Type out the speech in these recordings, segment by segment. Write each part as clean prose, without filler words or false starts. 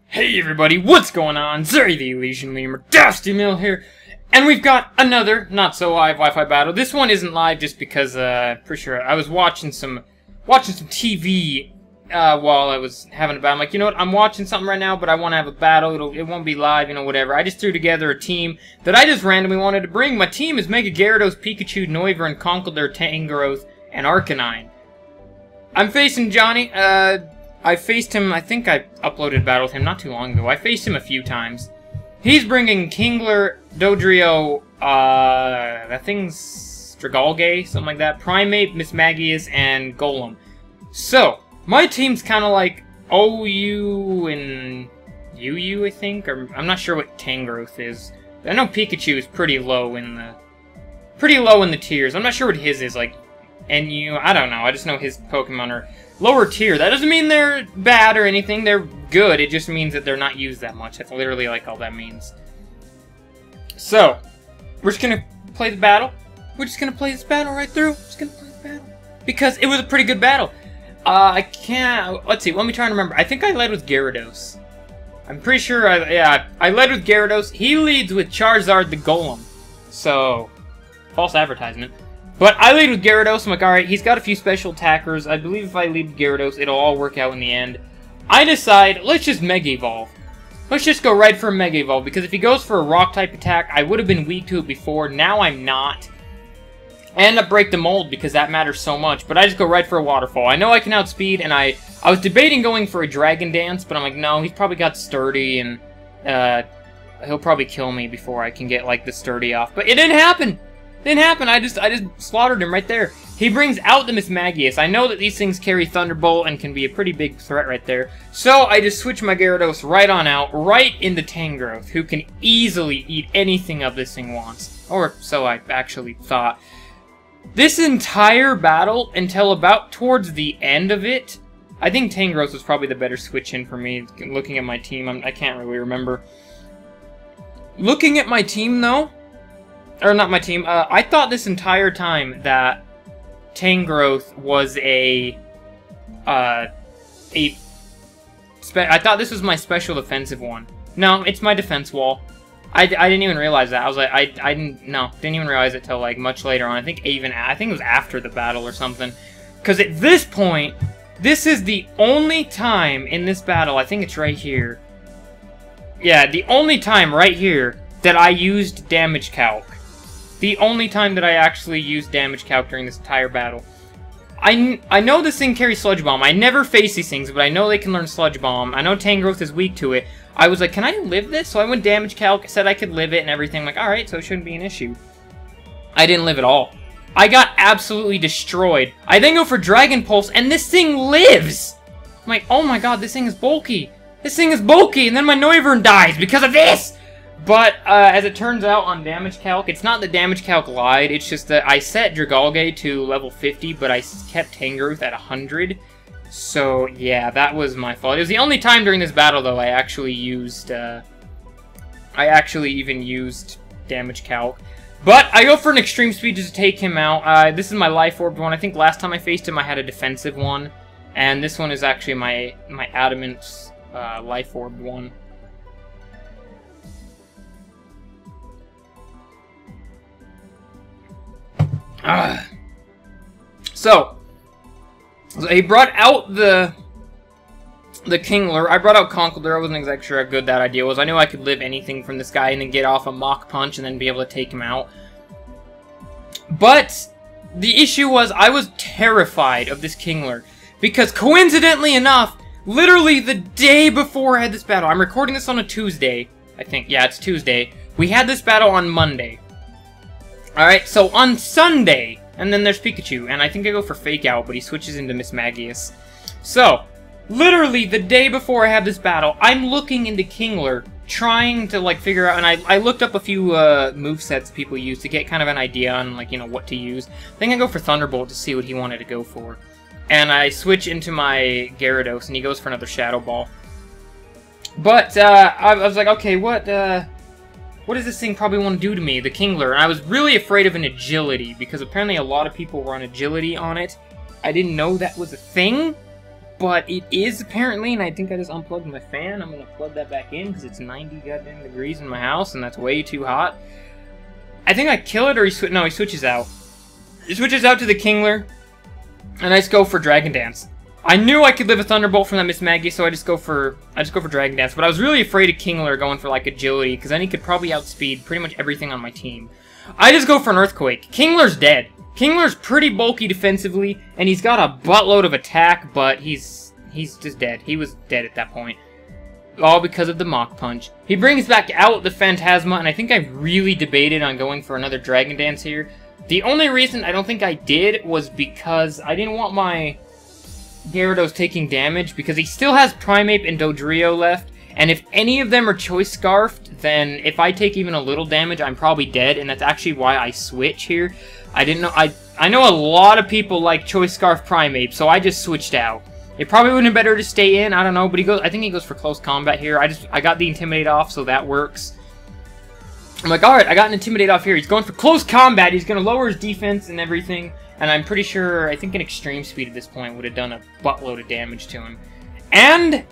Hey everybody, what's going on? Zuri the Elysian Lemur, DustyMill here, and we've got another not-so-live Wi-Fi battle. This one isn't live just because, pretty sure I was watching some TV while I was having a battle. I'm like, you know what, I'm watching something right now, but I want to have a battle. It won't be live, you know, whatever. I just threw together a team that I just randomly wanted to bring. My team is Mega Gyarados, Pikachu, Noivern, Conkeldurr, Tangrowth, and Arcanine. I'm facing Johnny. I faced him, I think I uploaded a battle with him not too long ago. I faced him a few times. He's bringing Kingler, Dodrio, that thing's Dragalge, something like that, Primeape, Mismagius, and Golem. So, my team's kind of like OU and UU, I think, or I'm not sure what Tangrowth is. I know Pikachu is pretty low in the tiers. I'm not sure what his is, like NU, I don't know. I just know his Pokemon are lower tier. That doesn't mean they're bad or anything. They're good. It just means that they're not used that much. That's literally like all that means. So, we're just gonna play the battle. We're just gonna play this battle right through. Just gonna play the battle. Because it was a pretty good battle. I can't... Let's see. Let me try and remember. I think I led with Gyarados. I'm pretty sure I led with Gyarados. He leads with Charizard the Golem. So, false advertisement. But I lead with Gyarados. I'm like, alright, he's got a few special attackers. I believe if I lead with Gyarados, it'll all work out in the end. I decide, let's just Mega Evolve. Let's just go right for a Mega Evolve, because if he goes for a Rock-type attack, I would have been weak to it before. Now I'm not. I end up break the mold, because that matters so much. But I just go right for a Waterfall. I know I can outspeed, and I was debating going for a Dragon Dance, but I'm like, no, he's probably got Sturdy, and he'll probably kill me before I can get, like, the Sturdy off. But it didn't happen! Didn't happen. I just slaughtered him right there. He brings out the Mismagius. I know that these things carry Thunderbolt and can be a pretty big threat right there. So I just switch my Gyarados right on out, right into Tangrowth, who can easily eat anything up this thing wants. Or so I actually thought. This entire battle, until about towards the end of it, I think Tangrowth was probably the better switch in for me. Looking at my team, I can't really remember. Looking at my team though, or not my team, I thought this entire time that Tangrowth was I thought this was my special defensive one. No, it's my defense wall. I didn't even realize that. I was like, didn't even realize it till like much later on. I think it was after the battle or something. Because at this point, this is the only time in this battle, I think it's right here. Yeah, the only time right here that I used damage calc. The only time that I actually used damage calc during this entire battle. I know this thing carries Sludge Bomb. I never face these things, but I know they can learn Sludge Bomb. I know Tangrowth is weak to it. I was like, can I live this? So I went damage calc, said I could live it and everything. I'm like, alright, so it shouldn't be an issue. I didn't live at all. I got absolutely destroyed. I then go for Dragon Pulse, and this thing lives! I'm like, oh my god, this thing is bulky. This thing is bulky, and then my Noivern dies because of this! But, as it turns out on damage calc, it's not that damage calc lied, it's just that I set Dragalge to level 50, but I kept Tangrowth at 100. So, yeah, that was my fault. It was the only time during this battle, though, I actually used, even used damage calc. But, I go for an Extreme Speed just to take him out. This is my Life Orb one. I think last time I faced him, I had a defensive one. And this one is actually my Adamant, Life Orb one. So he brought out the Kingler. I brought out Conkeldurr. I wasn't exactly sure how good that idea was. I knew I could live anything from this guy and then get off a Mach Punch and then be able to take him out. But the issue was I was terrified of this Kingler because coincidentally enough, literally the day before I had this battle, I'm recording this on a Tuesday, I think. Yeah, it's Tuesday. We had this battle on Monday. Alright, so on Sunday, and then there's Pikachu, and I think I go for Fake Out, but he switches into Mismagius. So, literally the day before I have this battle, I'm looking into Kingler, trying to, like, figure out, and I looked up a few movesets people use to get kind of an idea on, like, you know, what to use. I think I go for Thunderbolt to see what he wanted to go for. And I switch into my Gyarados, and he goes for another Shadow Ball. But, I was like, okay, what does this thing probably want to do to me, the Kingler? And I was really afraid of an Agility, because apparently a lot of people run Agility on it. I didn't know that was a thing. but it is apparently, and I think I just unplugged my fan. I'm going to plug that back in because it's 90 goddamn degrees in my house, and that's way too hot. I think I kill it, or he switches out. He switches out to the Kingler, and I just go for Dragon Dance. I knew I could live a Thunderbolt from that Miss Maggie, so I just go for Dragon Dance. But I was really afraid of Kingler going for like Agility, because then he could probably outspeed pretty much everything on my team. I just go for an Earthquake. Kingler's dead. Kingler's pretty bulky defensively, and he's got a buttload of attack, but he's just dead. He was dead at that point. All because of the Mach Punch. He brings back out the Phantasma, and I think I really debated on going for another Dragon Dance here. The only reason I don't think I did was because I didn't want my Gyarados taking damage, because he still has Primeape and Dodrio left, and if any of them are Choice Scarfed, then if I take even a little damage, I'm probably dead, and that's actually why I switch here. I didn't know, I know a lot of people like Choice Scarf Primeape, so I just switched out. It probably would have been better to stay in, I don't know, but I think he goes for Close Combat here. I got the Intimidate off, so that works. I'm like, alright, I got an Intimidate off here. He's going for Close Combat, he's going to lower his defense and everything. And I'm pretty sure, I think an Extreme Speed at this point would have done a buttload of damage to him. And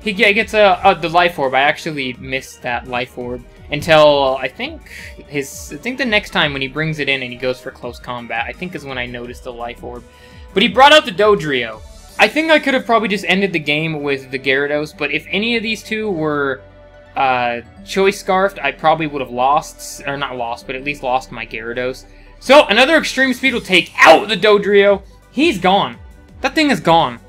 he gets the Life Orb. I actually missed that Life Orb until I think the next time when he brings it in and he goes for Close Combat, I think is when I noticed the Life Orb. But he brought out the Dodrio. I think I could have probably just ended the game with the Gyarados, but if any of these two were Choice Scarfed, I probably would have lost, or not lost, but at least lost my Gyarados. So, another Extreme Speed will take out the Dodrio. He's gone. That thing is gone.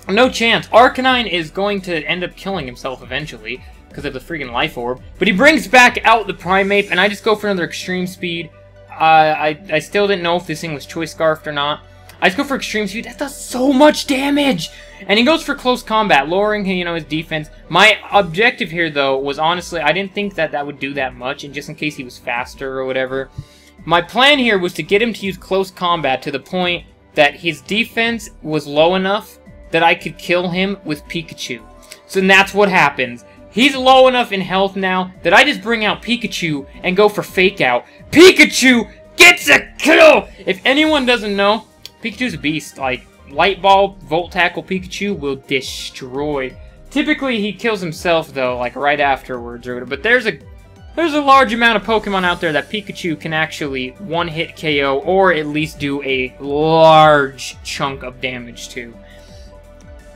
No chance. Arcanine is going to end up killing himself eventually because of the freaking Life Orb. But he brings back out the Primeape, and I just go for another Extreme Speed. I still didn't know if this thing was Choice Scarfed or not. I just go for Extreme Speed. That does so much damage! And he goes for Close Combat, lowering, his defense. My objective here, though, was honestly, I didn't think that would do that much, and just in case he was faster or whatever. My plan here was to get him to use Close Combat to the point that his defense was low enough that I could kill him with Pikachu. So that's what happens. He's low enough in health now that I just bring out Pikachu and go for Fake Out. Pikachu gets a kill! If anyone doesn't know, Pikachu's a beast. Like, Light Ball, Volt Tackle Pikachu will destroy. Typically, he kills himself, though, like right afterwards or whatever. But there's a large amount of Pokemon out there that Pikachu can actually one-hit KO or at least do a large chunk of damage to.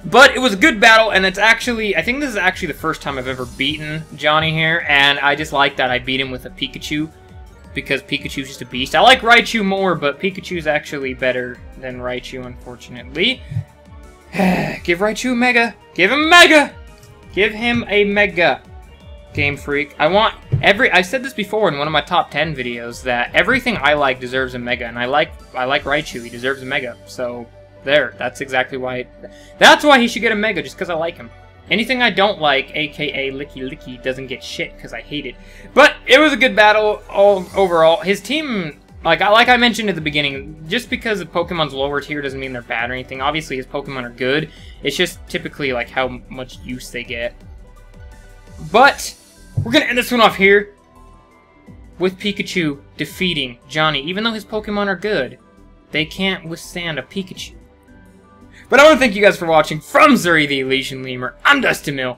But it was a good battle, and it's actually, I think this is actually the first time I've ever beaten Johnny here, and I just like that I beat him with a Pikachu, because Pikachu's just a beast. I like Raichu more, but Pikachu's actually better than Raichu, unfortunately. Give Raichu a Mega! Give him a Mega! Give him a Mega! Game Freak. I said this before in one of my top 10 videos, that everything I like deserves a Mega, and I like Raichu, he deserves a Mega, so there, that's exactly why, that's why he should get a Mega, just because I like him. Anything I don't like, aka Licky Licky, doesn't get shit, because I hate it. But it was a good battle overall. His team, like I mentioned at the beginning, just because the Pokemon's lower tier doesn't mean they're bad or anything. Obviously his Pokemon are good, it's just typically like how much use they get. But we're going to end this one off here with Pikachu defeating Johnny. Even though his Pokemon are good, they can't withstand a Pikachu. But I want to thank you guys for watching. From Zuri the Elysian Lemur, I'm DustyMill.